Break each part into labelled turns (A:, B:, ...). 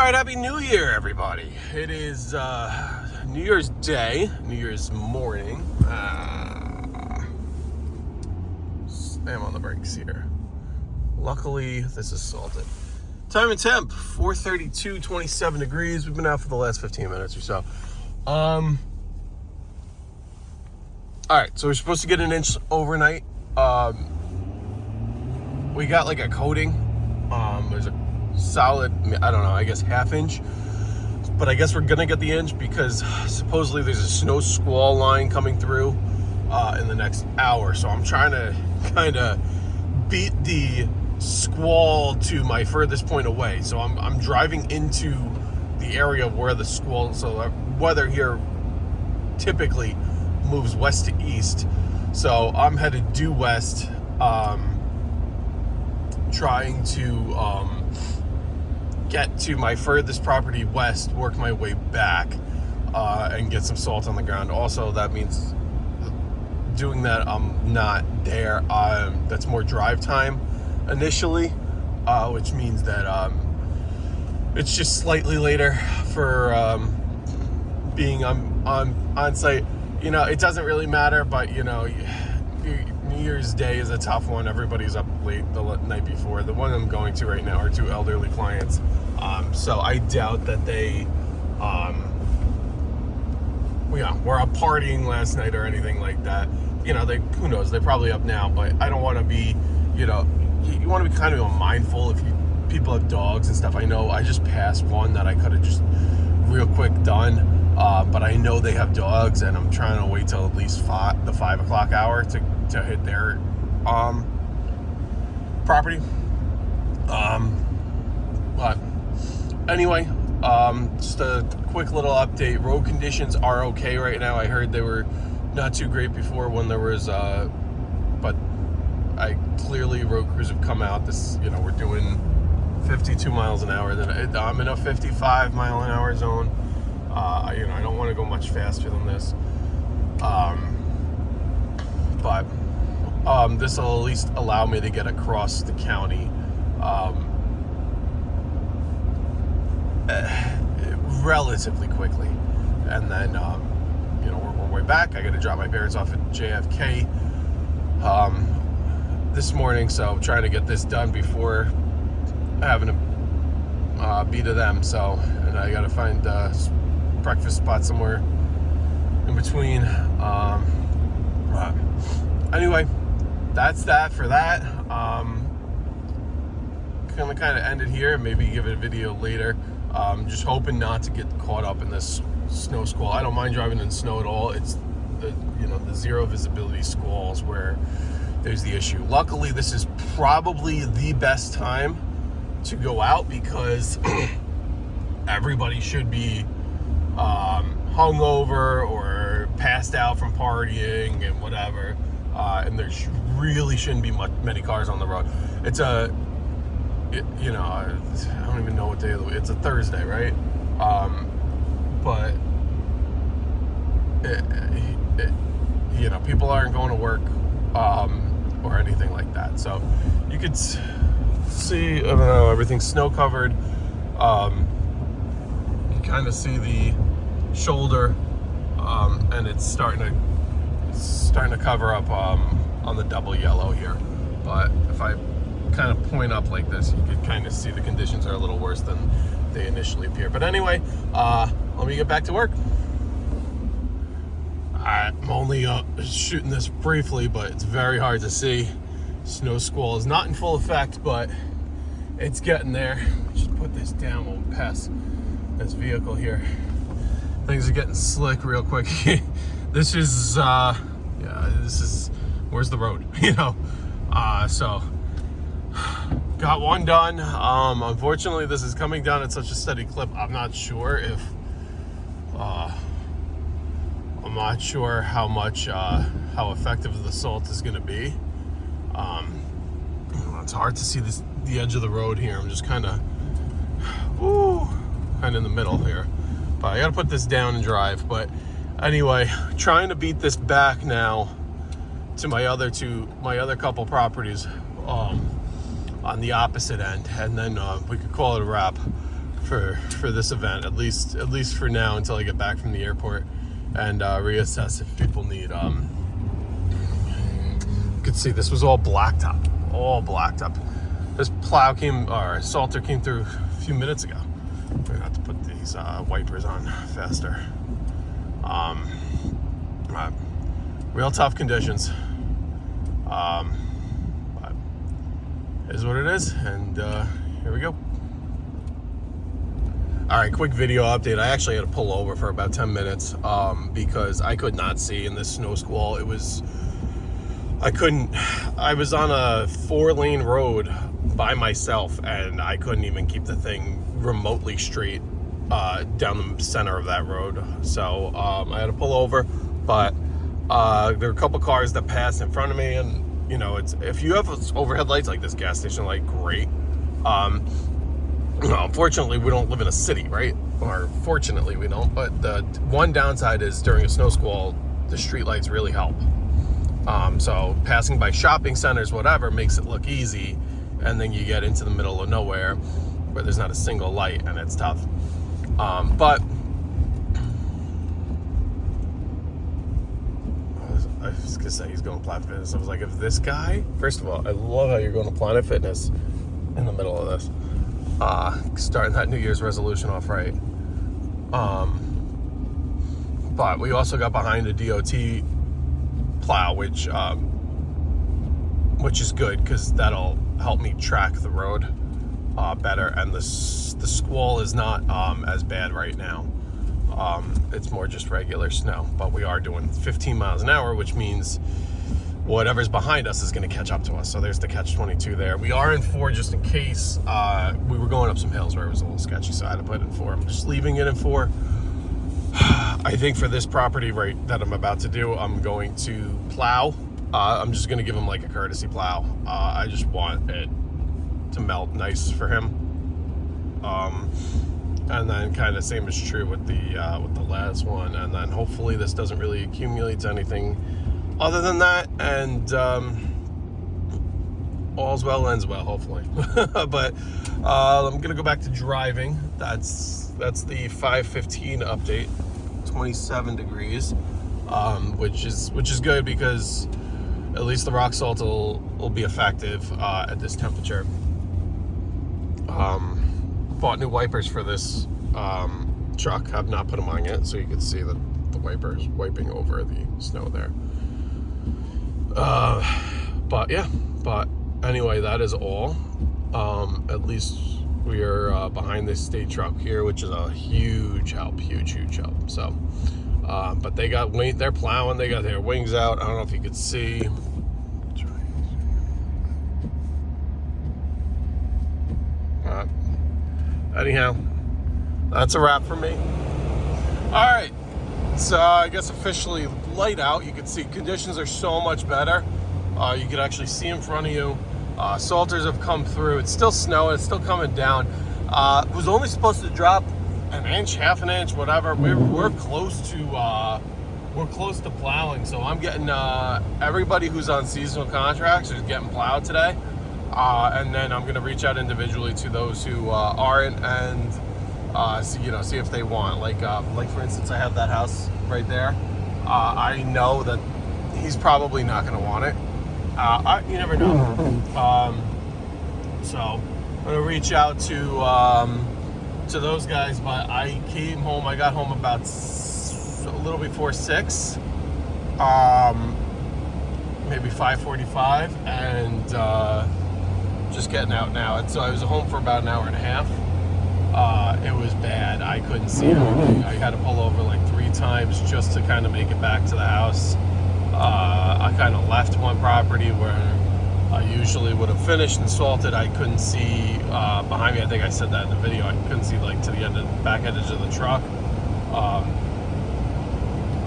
A: right, Happy New Year, everybody. It is New Year's Day, New Year's morning. Slam on the brakes here. Luckily, this is salted. Time and temp, 4:32, 27 degrees. We've been out for the last 15 minutes or so. All right, so we're supposed to get an inch overnight. We got like a coating. There's a solid, I don't know, I guess half inch. But I guess we're gonna get the inch because supposedly there's a snow squall line coming through in the next hour. So I'm trying to kind of beat the squall to my furthest point away. So I'm driving into the area where the squall, so weather here typically moves west to east. So I'm headed due west, trying to get to my furthest property west, work my way back, and get some salt on the ground. Also, that means doing that, I'm not there. That's more drive time initially, which means that it's just slightly later for being on site. You know, it doesn't really matter, but you know, New Year's Day is a tough one. Everybody's up late the night before. The one I'm going to right now are two elderly clients, so I doubt that they were up partying last night or anything like that. You know, who knows, they're probably up now, but I don't want to be, you know, you want to be kind of mindful if people have dogs and stuff. I know I just passed one that I could have just real quick done, but I know they have dogs, and I'm trying to wait till at least the 5 o'clock hour to hit their property. But anyway, just a quick little update. Road conditions are okay right now. I heard they were not too great before when there was but clearly road crews have come out. This, you know, we're doing 52 miles an hour. Then I'm in a 55 mile an hour zone. You know, I don't want to go much faster than this. But this will at least allow me to get across the county relatively quickly. And then, you know, work my way back. I got to drop my parents off at JFK this morning, so I'm trying to get this done before having to be to them. So, and I got to find a breakfast spot somewhere in between. Anyway, that's that for that. Gonna kind of end it here, maybe give it a video later. Just hoping not to get caught up in this snow squall. I don't mind driving in snow at all. It's the zero visibility squalls where there's the issue. Luckily, this is probably the best time to go out because everybody should be hungover or passed out from partying and whatever, and there really shouldn't be many cars on the road. You know, I don't even know what day of the week. It's a Thursday, right? But you know, people aren't going to work or anything like that. So you could see, I don't know, everything's snow covered. You kind of see the shoulder, and it's starting to cover up on the double yellow here. But if I kind of point up like this, you could kind of see the conditions are a little worse than they initially appear. But anyway, let me get back to work. I'm only shooting this briefly, but it's very hard to see. Snow squall is not in full effect, but it's getting there. Just put this down when we pass this vehicle here. Things are getting slick real quick. This is where's the road? You know, so got one done. Unfortunately, this is coming down at such a steady clip. I'm not sure if how much how effective the salt is going to be. It's hard to see the edge of the road here. I'm just kind of in the middle here, but I got to put this down and drive. But anyway, trying to beat this back now to my other couple properties on the opposite end, and then we could call it a wrap for this event, at least for now, until I get back from the airport and reassess if people need. You could see this was all blacktop. This plow salter came through a few minutes ago. We're gonna have to put these wipers on faster. Real tough conditions. But it is what it is, and here we go. All right, quick video update. I actually had to pull over for about 10 minutes because I could not see in this snow squall. I was on a 4-lane road by myself, and I couldn't even keep the thing remotely straight down the center of that road. So I had to pull over, but there were a couple cars that passed in front of me, and you know, if you have overhead lights like this gas station light, great. Unfortunately, we don't live in a city, right? Or fortunately, we don't. But the one downside is during a snow squall, the street lights really help. So passing by shopping centers, whatever, makes it look easy, and then you get into the middle of nowhere where there's not a single light, and it's tough. But I was gonna say he's going to Planet Fitness. I was like, if this guy, first of all, I love how you're going to Planet Fitness in the middle of this. Starting that New Year's resolution off right. But we also got behind a DOT plow, which is good because that'll help me track the road better. And the squall is not as bad right now. It's more just regular snow, but we are doing 15 miles an hour, which means whatever's behind us is going to catch up to us. So there's the catch-22 there. We are in 4 just in case. We were going up some hills where it was a little sketchy, so I had to put it in 4. I'm just leaving it in 4. I think for this property right that I'm about to do, I'm going to plow. I'm just going to give him like a courtesy plow. I just want it to melt nice for him. And then kind of same is true with the last one. And then hopefully this doesn't really accumulate to anything other than that, and all's well ends well, hopefully. But I'm gonna go back to driving. That's the 5:15 update. 27 degrees, which is good because at least the rock salt will be effective at this temperature. Bought new wipers for this truck. Have not put them on yet, so you can see the wipers wiping over the snow there. But anyway, that is all. At least we are behind this state truck here, which is a huge help. So, but they're plowing, they got their wings out. I don't know if you could see. Anyhow, that's a wrap for me. All right. So I guess officially light out. You can see conditions are so much better. You can actually see in front of you. Salters have come through. It's still snowing. It's still coming down. It was only supposed to drop an inch, half an inch, whatever. We're close to plowing. So I'm getting everybody who's on seasonal contracts is getting plowed today. And then I'm going to reach out individually to those who aren't and see if they want. Like for instance, I have that house right there. I know that he's probably not going to want it. You never know. So I'm going to reach out to those guys. But I came home. I got home about a little before 6, maybe 5:45, and just getting out now. And so I was home for about an hour and a half. It was bad. I couldn't see anything. I had to pull over like 3 times just to kind of make it back to the house. I kind of left one property where I usually would have finished and salted. I couldn't see behind me. I think I said that in the video. I couldn't see like to the back edge of the truck.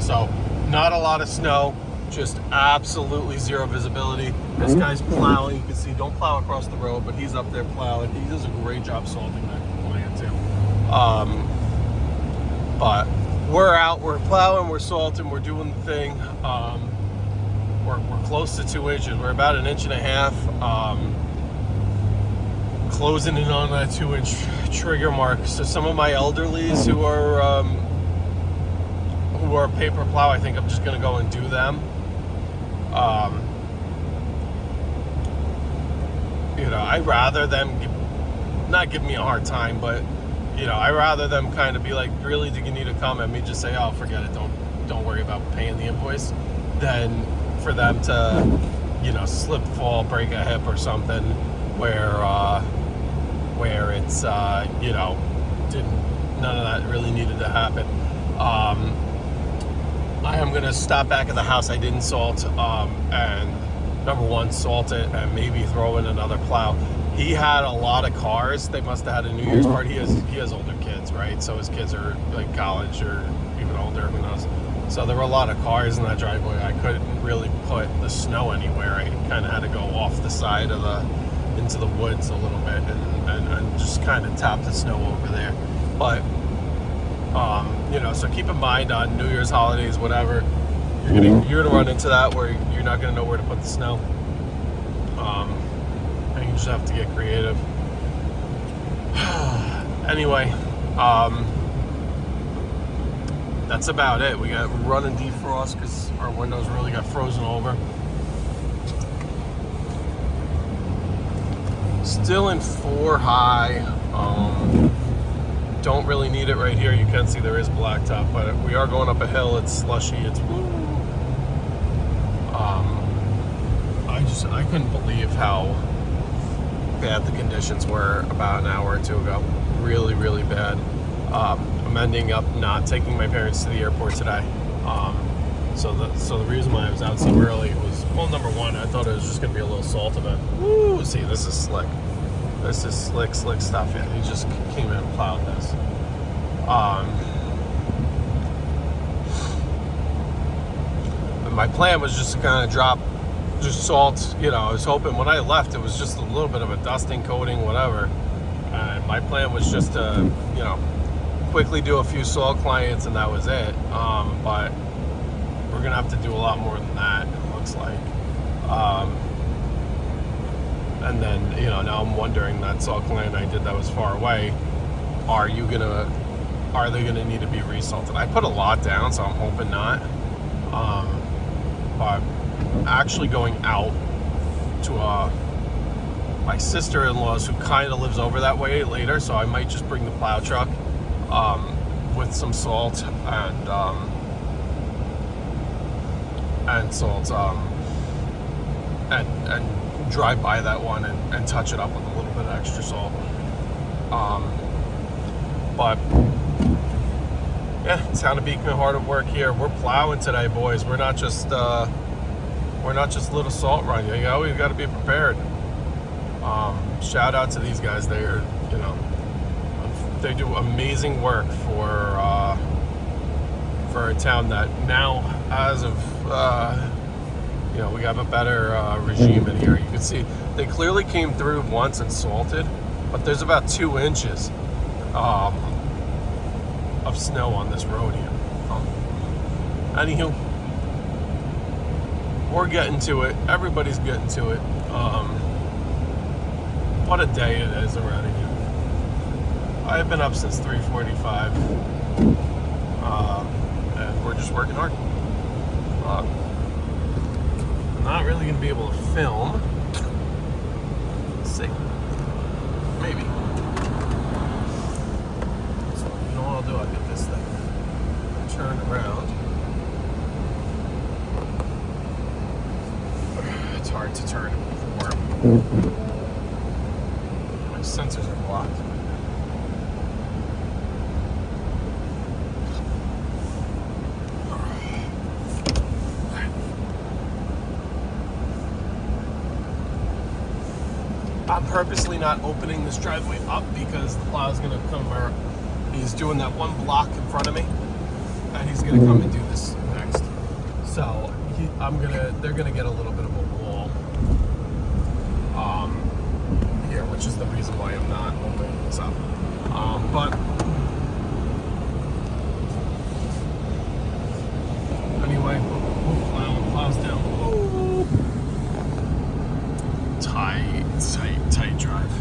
A: So not a lot of snow, just absolutely zero visibility. This guy's plowing. You can see, don't plow across the road, but he's up there plowing. He does a great job salting that plant too. But we're out, we're plowing, we're salting, we're doing the thing. We're close to 2 inches. We're about 1.5 inches. closing in on that 2-inch trigger mark. So some of my elderlies who are paper plow, I think I'm just gonna go and do them. I'd rather them not give me a hard time, but I'd rather them kind of be like, really, do you need to come? And me just say, oh, forget it, don't worry about paying the invoice, than for them to slip, fall, break a hip or something where it's none of that really needed to happen. I am gonna stop back at the house I didn't salt, and number one, salt it and maybe throw in another plow. He had a lot of cars. They must have had a New Year's party. He has older kids, right? So his kids are like college or even older, who knows. So there were a lot of cars in that driveway. I couldn't really put the snow anywhere. I kind of had to go off the side of into the woods a little bit and just kind of tap the snow over there. But so keep in mind on New Year's holidays, whatever, you're gonna run into that where you're not gonna know where to put the snow. And you just have to get creative. Anyway, that's about it. We got running defrost because our windows really got frozen over. Still in 4 high. Don't really need it right here. You can see there is blacktop, but we are going up a hill. It's slushy. It's I couldn't believe how bad the conditions were about an hour or two ago. Really, really bad. I'm ending up not taking my parents to the airport today. So the reason why I was out so early was, well, number one, I thought it was just going to be a little salt event. Woo! See, this is slick. This is slick stuff. Yeah, he just came in and plowed this. And my plan was just to kind of drop just salt. I was hoping when I left it was just a little bit of a dusting, coating, whatever. And my plan was just to, quickly do a few salt clients and that was it. But we're gonna have to do a lot more than that, it looks like. And then, now I'm wondering, that salt client I did that was far away, are they gonna need to be resalted? I put a lot down, so I'm hoping not. But actually going out to my sister-in-law's, who kind of lives over that way later, so I might just bring the plow truck with some salt and salt and drive by that one and touch it up with a little bit of extra salt. But yeah, Town of Beacon, hard at work here. We're plowing today, boys. We're not just little salt run. You always got to be prepared. Shout out to these guys. They do amazing work for a town that now, as of we have a better regime in here. You can see they clearly came through once and salted, but there's about 2 inches of snow on this road here. Anywho, we're getting to it. Everybody's getting to it. What a day it is already. I've been up since 3:45, and we're just working hard. I'm not really going to be able to film. Let's see. Maybe. So, what I'll do, I'll get this thing turned around. It's hard to turn it before my sensors are blocked. I'm purposely not opening this driveway up because the plow is going to come where he's doing that one block in front of me, and he's going to come and do this next. So they're going to get a little bit of a wall here, which is the reason why I'm not opening this up. But anyway, plows down. Ooh. Tight drive.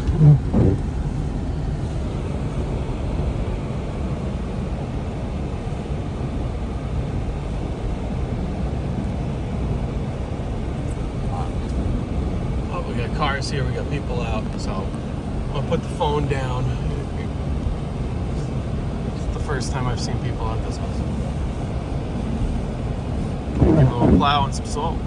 A: house here. We got people out, so I'm gonna put the phone down. It's the first time I've seen people at this house. I'm gonna plow and some salt.